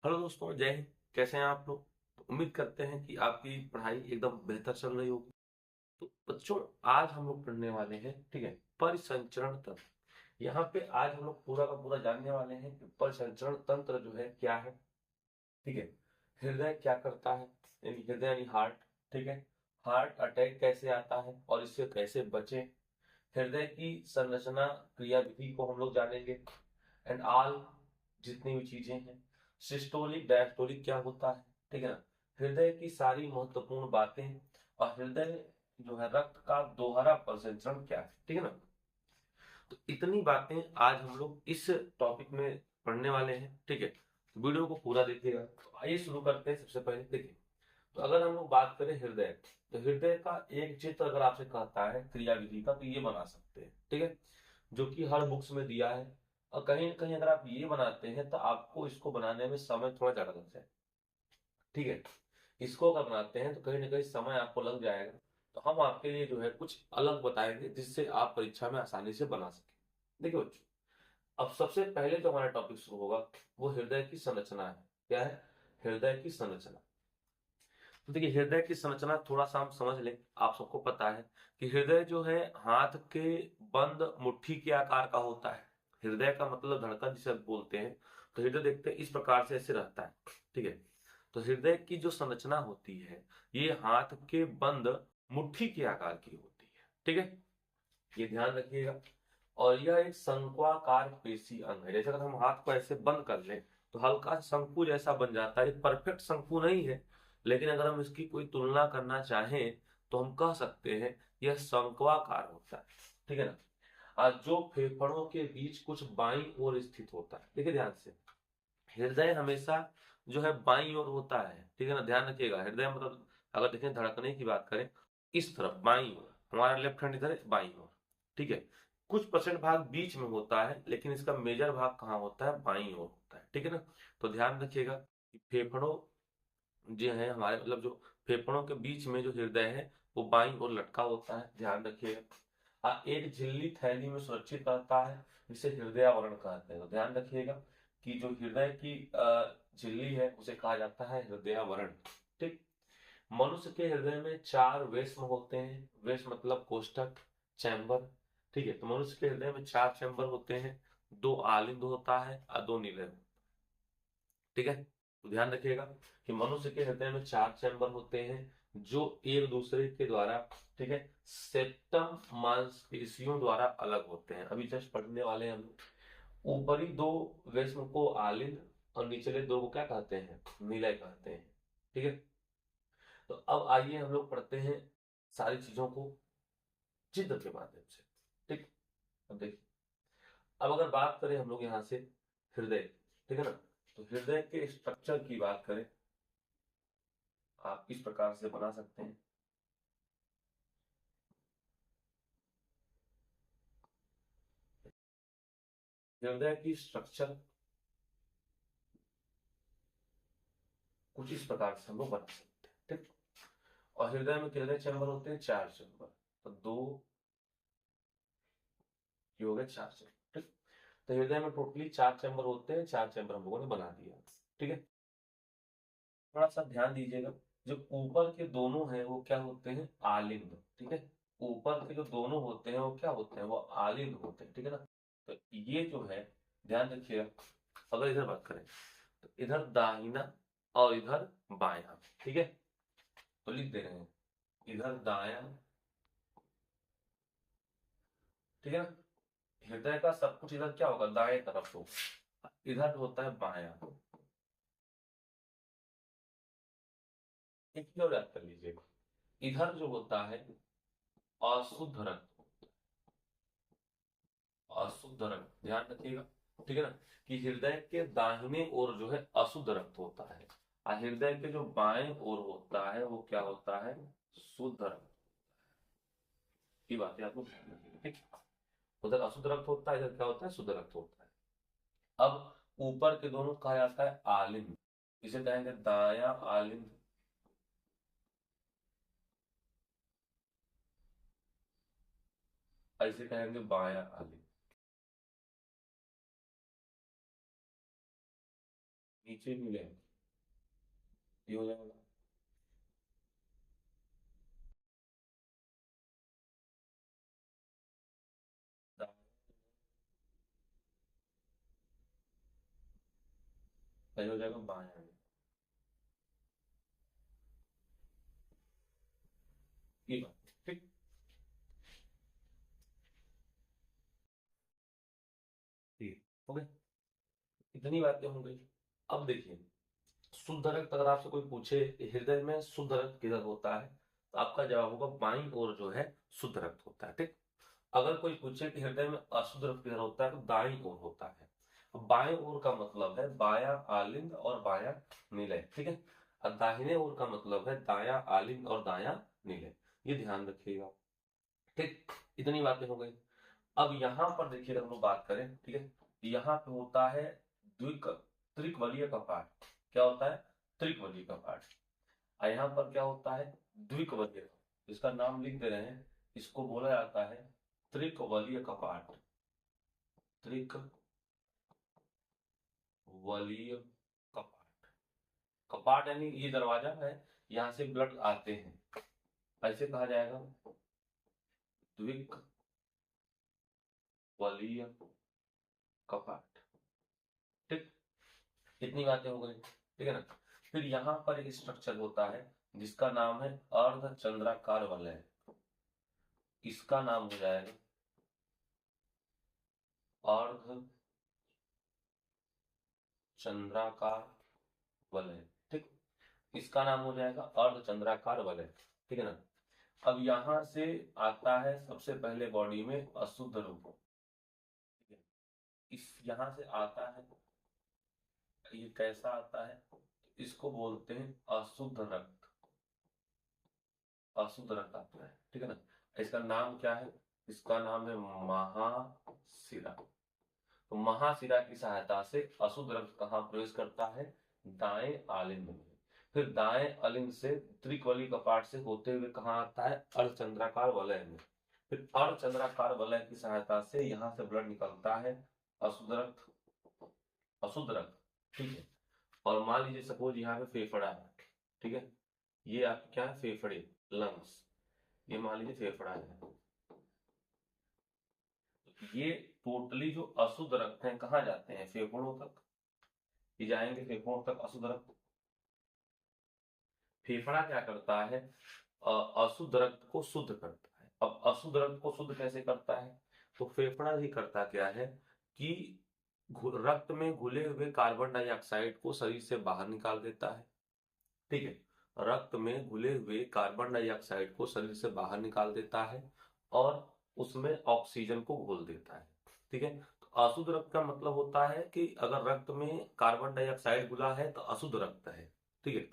Hello दोस्तों, जय हिंद। कैसे हैं आप लोग? उम्मीद करते हैं कि आपकी पढ़ाई एकदम बेहतर चल रही होगी। तो बच्चों, आज हम लोग पढ़ने वाले हैं, ठीक है, परिसंचरण तंत्र। यहाँ पे आज हम लोग पूरा का पूरा जानने वाले हैं कि परिसंचरण तंत्र जो है क्या है। ठीक है, हृदय क्या करता है, यानी हृदय यानी हार्ट। ठीक है, हार्ट अटैक कैसे आता है और इससे कैसे बचें। हृदय की संरचना, क्रियाविधि को हम लोग जानेंगे एंड ऑल, जितनी भी चीजें हैं। सिस्टोलिक डायस्टोलिक क्या होता है, ठीक है ना, हृदय की सारी महत्वपूर्ण बातें। और हृदय जो है रक्त का दोहरा परिसंचरण क्या है, ठीक है ना। तो इतनी बातें आज हम लोग इस टॉपिक में पढ़ने वाले हैं, ठीक है। तो वीडियो को पूरा देखिएगा। तो आइए शुरू करते हैं। सबसे पहले देखिए, तो अगर हम लोग बात करें हृदय, तो हृदय का एक चित्र अगर आपसे कहता है क्रियाविधि का, तो ये बना सकते हैं, ठीक है, जो कि हर बुक्स में दिया है। और कहीं ना कहीं अगर आप ये बनाते हैं तो आपको इसको बनाने में समय थोड़ा ज्यादा लग जाए, ठीक है। इसको अगर बनाते हैं तो कहीं ना कहीं समय आपको लग जाएगा। तो हम आपके लिए जो है कुछ अलग बताएंगे जिससे आप परीक्षा में आसानी से बना सके। देखिए बच्चों, अब सबसे पहले जो हमारा टॉपिक शुरू होगा वो हृदय की संरचना है। क्या है? हृदय की संरचना। तो देखिए, हृदय की संरचना थोड़ा सा हम समझ लें। आप सबको पता है कि हृदय जो है हाथ के बंद मुट्ठी के आकार का होता है। हृदय का मतलब धड़कन जिसे बोलते हैं। तो हृदय देखते हैं इस प्रकार से ऐसे रहता है, ठीक है। तो हृदय की जो संरचना होती है ये हाथ के बंद मुट्ठी के आकार की होती है, ठीक है। ये ध्यान रखिएगा। और यह एक शंक्वाकार पेशी अंग है। जैसे अगर हम हाथ को ऐसे बंद कर लें तो हल्का शंकु जैसा बन जाता है। परफेक्ट शंकु नहीं है, लेकिन अगर हम इसकी कोई तुलना करना चाहें तो हम कह सकते हैं यह शंक्वाकार होता है, ठीक है ना। जो फेफड़ों के बीच कुछ बाईं ओर स्थित होता है। देखिए ध्यान से, हृदय हमेशा जो है बाईं ओर होता है, ठीक है ना। ध्यान रखिएगा, हृदय मतलब अगर देखें धड़कने की बात करें, इस तरफ बाईं ओर, हमारा लेफ्ट हैंड इधर है, बाईं ओर, ठीक है। कुछ परसेंट भाग बीच में होता है, लेकिन इसका मेजर भाग कहाँ होता है? बाईं ओर होता है, ठीक है ना। तो ध्यान रखिएगा कि फेफड़ों जो है हमारे, मतलब जो फेफड़ों के बीच में जो हृदय है वो बाईं ओर लटका होता है, ध्यान रखिएगा। एक झिल्ली थैली में सुरक्षित रहता है, जिसे हृदय आवरण कहते हैं। तो ध्यान रखिएगा कि जो हृदय की झिल्ली है उसे कहा जाता है हृदय आवरण, ठीक। मनुष्य के हृदय में चार वेश्म होते हैं। वेश्म मतलब कोष्ठक, चैम्बर, ठीक है। तो मनुष्य के हृदय में चार चैम्बर होते हैं। दो आलिंद होता है और दो निलय, ठीक है। तो ध्यान रखिएगा कि मनुष्य के हृदय में चार चैम्बर होते हैं जो एक दूसरे के द्वारा, ठीक है, सेप्टम मांसपेशियों द्वारा अलग होते हैं। अभी जस्ट पढ़ने वाले हैं हम लोग। ऊपरी दो वेश्म को आलिंद और निचले दो को क्या कहते हैं? निलय कहते हैं, ठीक है। तो अब आइए हम लोग पढ़ते हैं सारी चीजों को चित्र के माध्यम से, ठीक। अब देखिए, अब अगर बात करें हम लोग यहाँ से हृदय, ठीक है ना। तो हृदय के स्ट्रक्चर की बात करें, आप इस प्रकार से बना सकते हैं। हृदय की स्ट्रक्चर कुछ इस प्रकार से हम लोग बना सकते हैं, ठीक। और हृदय में कितने चैम्बर होते हैं? चार चैम्बर। तो दो, ये हो गए चार चैम्बर, ठीक। तो हृदय में टोटली चार चैम्बर होते हैं। चार चैम्बर हम लोगों ने बना दिया, ठीक है। थोड़ा सा ध्यान दीजिएगा, जो ऊपर के दोनों हैं वो क्या होते हैं? आलिंद, ठीक है। ऊपर के जो दोनों होते हैं वो क्या होते हैं? वो आलिंद होते हैं, ठीक है ना। तो ये जो है, ध्यान रखिएगा, अगर इधर बात करें तो इधर दाहिना और इधर बायां, ठीक है। तो लिख दे रहे हैं इधर दायां, ठीक है ना। हृदय का सब कुछ इधर क्या होगा? दाएं तरफ होगा, इधर होता है बायां। एक और याद कर लीजिएगा, इधर जो होता है अशुद्ध रक्त, अशुद्ध रक्त, ध्यान रखिएगा, ठीक है ना, कि हृदय के दाहिने ओर जो है अशुद्ध रक्त होता है और हृदय के जो बाएं ओर होता है वो क्या होता है? शुद्ध रक्त की बात है, आपको ध्यान रखिएगा, ठीक। उधर अशुद्ध रक्त होता है, इधर क्या होता है? शुद्ध रक्त होता है। अब ऊपर के दोनों कहा जाता है आलिंद। इसे कहेंगे दाया आलिंद, ऐसे कहेंगे बाया आलिंद। नीचे मिलेगा, ये हो जाएगा। सही हो जाएगा बायां में। ये बात ठीक। ठीक हो गया, इतनी बातें हो गई। अब देखिए, शुद्ध रक्त अगर आपसे कोई पूछे हृदय में शुद्ध रक्त किधर होता है, तो आपका जवाब होगा बाईं ओर जो है शुद्ध रक्त होता है। ठीक। अगर कोई पूछे कि हृदय में अशुद्ध रक्त किधर होता है, तो दाईं ओर होता है। अब बाएं ओर का मतलब है बायां आलिंद और बायां निलय। ठीक है। और दाहिने ओर का मतलब है दायां आलिंद और दायां निलय। ये ध्यान रखिएगा। ठीक, इतनी बातें हो गई। अब यहाँ पर देखिए, हम लोग बात करें, ठीक है, यहाँ पे होता है द्विक त्रिकवलीय कपाट। क्या होता है? त्रिकवलीय कपाट। और यहाँ पर क्या होता है? द्विकवलीय। इसका नाम लिख दे रहे हैं, इसको बोला जाता है त्रिकवलीय कपाट। त्रिकवलीय कपाट। कपाट यानी ये दरवाजा है, यहाँ से ब्लड आते हैं, ऐसे कहा जाएगा द्विकवलीय कपाट। ठीक, इतनी बातें हो गई, ठीक है ना। फिर यहाँ पर एक स्ट्रक्चर होता है जिसका नाम है अर्धचंद्राकार वलय। इसका नाम हो जाएगा अर्धचंद्राकार वलय। ठीक, इसका नाम हो जाएगा अर्धचंद्राकार वलय। ठीक है ना। अब यहां से आता है सबसे पहले बॉडी में अशुद्ध रूप। ठीक है, इस यहां से आता है, ये कैसा आता है? इसको बोलते हैं अशुद्ध रक्त। अशुद्ध रक्त आता है, ठीक है ना। इसका नाम क्या है? इसका नाम है महाशिरा। तो महाशिरा की सहायता से अशुद्ध रक्त कहाँ प्रवेश करता है? दाएं आलिंद में। फिर दाएं आलिंद से त्रिकवली कपाट से होते हुए कहाँ आता है? अर्धचंद्राकार वलय में। फिर अर्धचंद्राकार वलय की सहायता से यहाँ से ब्लड निकलता है, अशुद्ध रक्त। अशुद्ध रक्त, ठीक है। और मान लीजिए सपोज यहाँ पे फेफड़ा है, ठीक है, ये आपके क्या है? फेफड़े, लंग्स। ये मान लीजिए फेफड़ा है। ये टोटली जो अशुद्ध रक्त है कहाँ जाते हैं? फेफड़ों तक। ये जाएंगे फेफड़ों तक अशुद्ध रक्त। फेफड़ा क्या करता है? अशुद्ध रक्त को शुद्ध करता है। अब अशुद्ध रक्त को शुद्ध कैसे करता है? तो फेफड़ा ही करता क्या है कि रक्त में घुले हुए कार्बन डाइऑक्साइड को शरीर से बाहर निकाल देता है। ठीक है, रक्त में घुले हुए कार्बन डाइऑक्साइड को शरीर से बाहर निकाल देता है और उसमें ऑक्सीजन को घोल देता है। ठीक है, तो अशुद्ध रक्त का मतलब होता है कि अगर रक्त में कार्बन डाइऑक्साइड घुला है तो अशुद्ध रक्त है। ठीक है,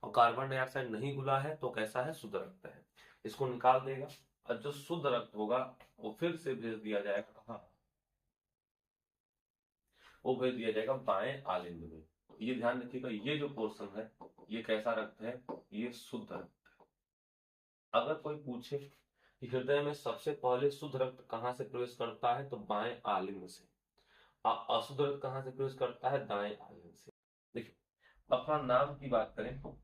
और कार्बन डाइऑक्साइड नहीं घुला है तो कैसा है? शुद्ध रक्त है। इसको निकाल देगा और जो शुद्ध रक्त होगा वो फिर से भेज दिया जाएगा कहाँ? वो भेज दिया जाएगा बाएं आलिंद में। ये ध्यान रखिएगा, ये जो पोर्शन है ये कैसा रक्त है? ये शुद्ध रक्त है। अगर कोई पूछे कि हृदय में सबसे पहले शुद्ध रक्त कहाँ से प्रवेश करता है, तो बाएं आलिंद से। अशुद्ध रक्त कहाँ से प्रवेश करता है? दाएं आलिंद से। देखिए, अपना नाम की बात करें तो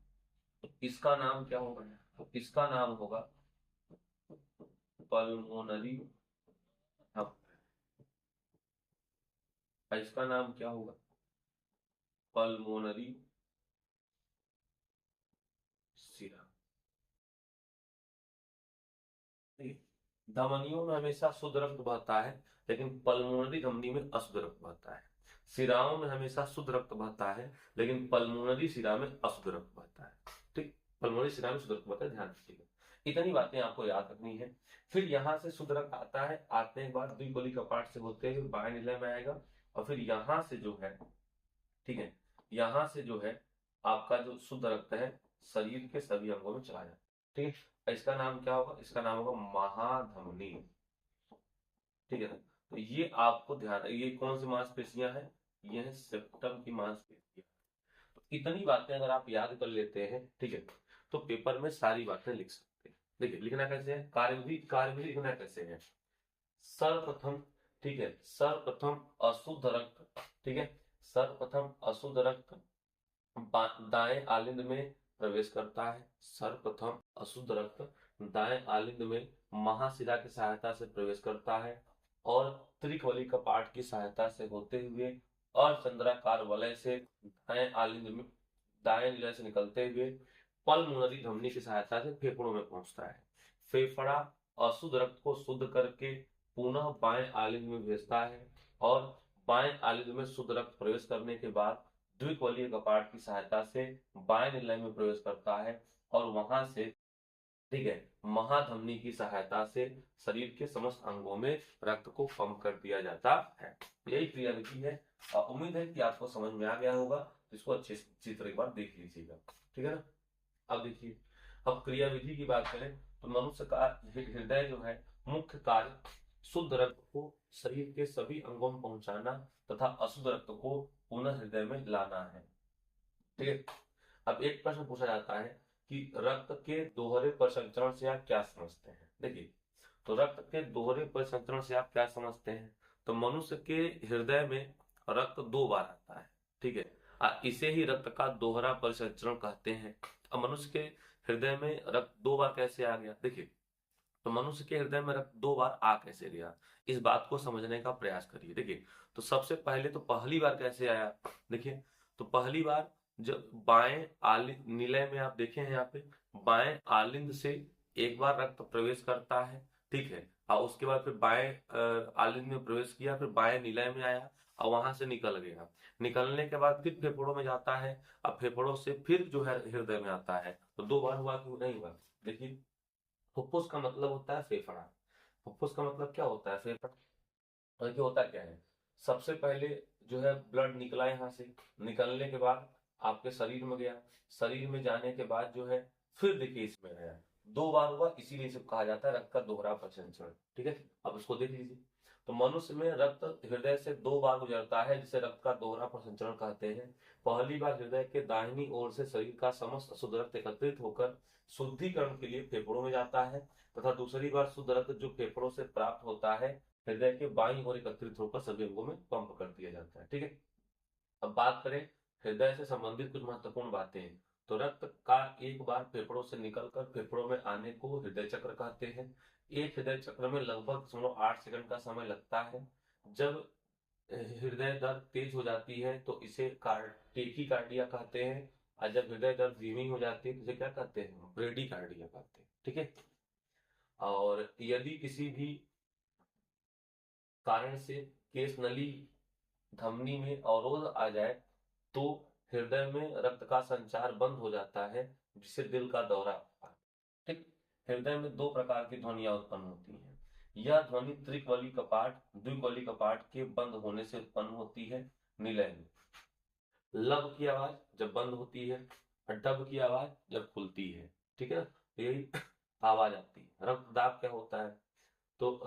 इसका नाम क्या होगा? तो इसका नाम होगा पल्मोनरी। अब इसका नाम क्या होगा? पल्मोनरी सिरा। धमनियों में हमेशा शुद्ध रक्त बहता है, लेकिन पल्मोनरी धमनी में अशुद्ध रक्त बहता है। सिराओं में हमेशा शुद्ध रक्त बहता है, लेकिन पल्मोनरी सिरा में अशुद्ध रक्त बहता है। ठीक, पल्मोनरी सिरा में शुद्ध रक्त बहता है, ध्यान रखिएगा। इतनी बातें आपको याद रखनी है। फिर यहाँ से शुद्ध रक्त आता है, आते के बाद द्विकवली कपाट से होते हुए बाएं निलय में आएगा, और फिर यहाँ से जो है, ठीक है, यहाँ से जो है आपका जो शुद्ध रक्त है शरीर के सभी अंगों में चला जाता है। ठीक है, इसका नाम क्या होगा? इसका नाम होगा महाधमनी। ठीक है ना। तो ये आपको ध्यान, ये कौन सी मांसपेशियां हैं? ये है सेप्टम की मांसपेशियां। तो इतनी बातें अगर आप याद कर लेते हैं, ठीक है, तो पेपर में सारी बातें लिख सकते हैं। देखिए, लिखना कैसे है? कार्यविधि, कार्यविधि लिखना कैसे है? सर्वप्रथम, ठीक है, सर्वप्रथम अशुद्ध रक्त, ठीक है, सर्वप्रथम अशुद्ध रक्त दाएं आलिंद में प्रवेश करता है। सर्वप्रथम अशुद्ध रक्त दाएं आलिंद में महाशिरा की सहायता से प्रवेश करता है और त्रिकवली कपाट की सहायता से होते हुए अर्धचंद्राकार वलय से दाएं आलिंद में दाएं निलय से निकलते हुए पल्मोनरी धमनी की सहायता से फेफड़ों में पहुंचता है। फेफड़ा अशुद्ध रक्त को शुद्ध करके पुनः बाएं आलिंद में भेजता है और बाएं आलिंद में शुद्ध रक्त प्रवेश करने के बाद द्विकवलीय कपाट की सहायता से बाएं निलय में प्रवेश करता है और वहां से, ठीक है, महाधमनी की सहायता से शरीर के समस्त अंगों में रक्त को पंप कर दिया जाता है। यही क्रियाविधि है। उम्मीद है कि आपको समझ में आ गया होगा। इसको अच्छे से एक बार देख लीजिएगा, ठीक है ना। अब देखिए, अब क्रियाविधि की बात करें तो मनुष्य का हृदय जो है मुख्य कार्य शुद्ध रक्त को शरीर के सभी अंगों में पहुंचाना तथा अशुद्ध रक्त को पुनः हृदय में लाना है, ठीक है। अब एक प्रश्न पूछा जाता है कि रक्त के दोहरे परिसंचरण से आप क्या समझते हैं। देखिए, तो रक्त के दोहरे परिसंचरण से आप क्या समझते हैं, तो मनुष्य के हृदय में रक्त 2 बार आता है, ठीक है। इसे ही रक्त का दोहरा परिसंचरण कहते हैं। अब मनुष्य के हृदय में रक्त 2 बार कैसे आ गया। देखिए, तो मनुष्य के हृदय में रक्त 2 बार आ कैसे गया, इस बात को समझने का प्रयास करिए। देखिए, तो सबसे पहले तो पहली बार कैसे आया। देखिए, तो पहली बार जब बाएं आलिंद निलय में आप देखें यहाँ पे बाएं आलिंद से एक बार रक्त प्रवेश करता है, ठीक है, और उसके बाद फिर बाएं आलिंद में प्रवेश किया, फिर बाएं निलय में आया और वहां से निकल गया। निकलने के बाद फिर फेफड़ों में जाता है, अब फेफड़ों से फिर जो है हृदय में आता है। तो 2 बार हुआ क्यों नहीं हुआ। देखिए, फुफ्फुस का मतलब होता है फेफड़ा। फुफ्फुस का मतलब क्या होता है, फेफड़ा। और ये होता क्या है, सबसे पहले जो है ब्लड निकला यहाँ से, निकलने के बाद आपके शरीर में गया, शरीर में जाने के बाद जो है फिर देखिए इसमें आया। 2 बार हुआ, इसीलिए इसे कहा जाता है रक्त का दोहरा परिसंचरण, ठीक है। अब इसको देख लीजिए, तो मनुष्य में रक्त हृदय से 2 बार गुजरता है जिसे रक्त का दोहरा परिसंचरण कहते हैं। पहली बार हृदय के दाहिनी ओर से शरीर का समस्त शुद्ध रक्त एकत्रित होकर शुद्धिकरण के लिए फेफड़ों में जाता है तथा दूसरी बार शुद्ध रक्त जो फेफड़ों से प्राप्त होता है हृदय के बाईं ओर एकत्रित होकर सभी अंगों में पंप कर दिया जाता है, ठीक है। अब बात करें हृदय से संबंधित कुछ महत्वपूर्ण बातें, तो रक्त का एक बार फेफड़ों से निकलकर फेफड़ों में आने को हृदय चक्र कहते हैं। एक हृदय चक्र में लगभग 0.8 सेकंड का समय लगता है। जब हृदय दर तेज हो जाती है तो इसे टेकीकार्डिया कहते हैं, और जब हृदय दर धीमी हो जाती है तो इसे क्या कहते हैं, ब्रेडीकार्डिया कहते हैं, ठीक है। और यदि किसी भी कारण से केस नली धमनी में अवरोध आ जाए तो हृदय में रक्त का संचार बंद हो जाता है जिससे दिल का दौरा होता है, ठीक। हृदय में 2 प्रकार की ध्वनियां उत्पन्न होती हैं। यह ध्वनि त्रिकवली कपाट द्विकवली कपाट के बंद होने से उत्पन्न होती है। निलय में लब की आवाज जब बंद होती है और डब की आवाज जब खुलती है, ठीक है ना, यही आवाज आती है। रक्तदाब क्या होता है, तो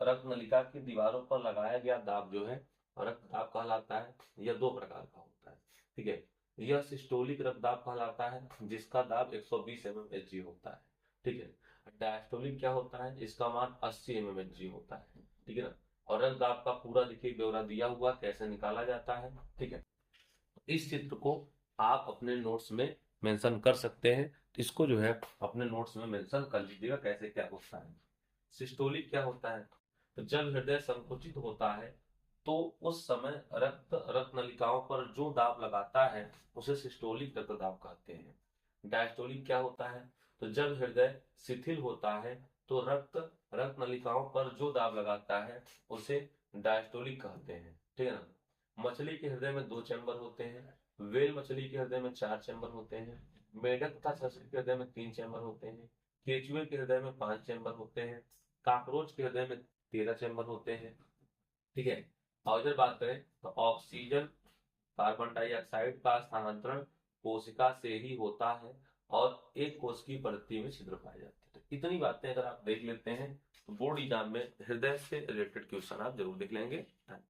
रक्त नलिका की दीवारों पर लगाया गया दाब जो है रक्तदाब कहलाता है। यह 2 प्रकार का होता है, ठीक है। यह सिस्टोलिक रक्तदाब कहलाता है जिसका दाब 120 mmHg होता है, ठीक है। डायस्टोलिक क्या होता है, इसका मान 80 mmHg होता है, ठीक है ना। और रक्तदाब का पूरा देखिए ब्यौरा दिया हुआ कैसे निकाला जाता है, ठीक है। इस चित्र को आप अपने नोट्स में मेंशन कर सकते हैं। इसको जो है अपने नोट्स में मेंशन कर लीजिएगा कैसे क्या होता है। सिस्टोलिक क्या होता है, तो जब हृदय संकुचित होता है तो उस समय रक्त नलिकाओं पर जो दाब लगाता है उसे सिस्टोलिक रक्तदाब कहते हैं। डायस्टोलिक क्या होता है, तो जब हृदय शिथिल होता है तो रक्त नलिकाओं पर जो दाब लगाता है उसे डायस्टोलिक कहते हैं, ठीक है ना। मछली के हृदय में 2 चैम्बर होते हैं, व्हेल मछली के हृदय में 4 चैम्बर होते हैं, मेढक तथा ससरी के हृदय में 3 चैम्बर होते हैं, केचुए के हृदय में 5 चैम्बर होते हैं, काकरोच के हृदय में 13 चैम्बर होते हैं, ठीक है। और इधर बात करें तो ऑक्सीजन कार्बन डाइऑक्साइड का स्थानांतरण कोशिका से ही होता है और एक कोश की परती में छिद्र पाए जाते हैं। तो इतनी बातें अगर आप देख लेते हैं तो बोर्ड एग्जाम में हृदय से रिलेटेड क्वेश्चन आप जरूर देख लेंगे।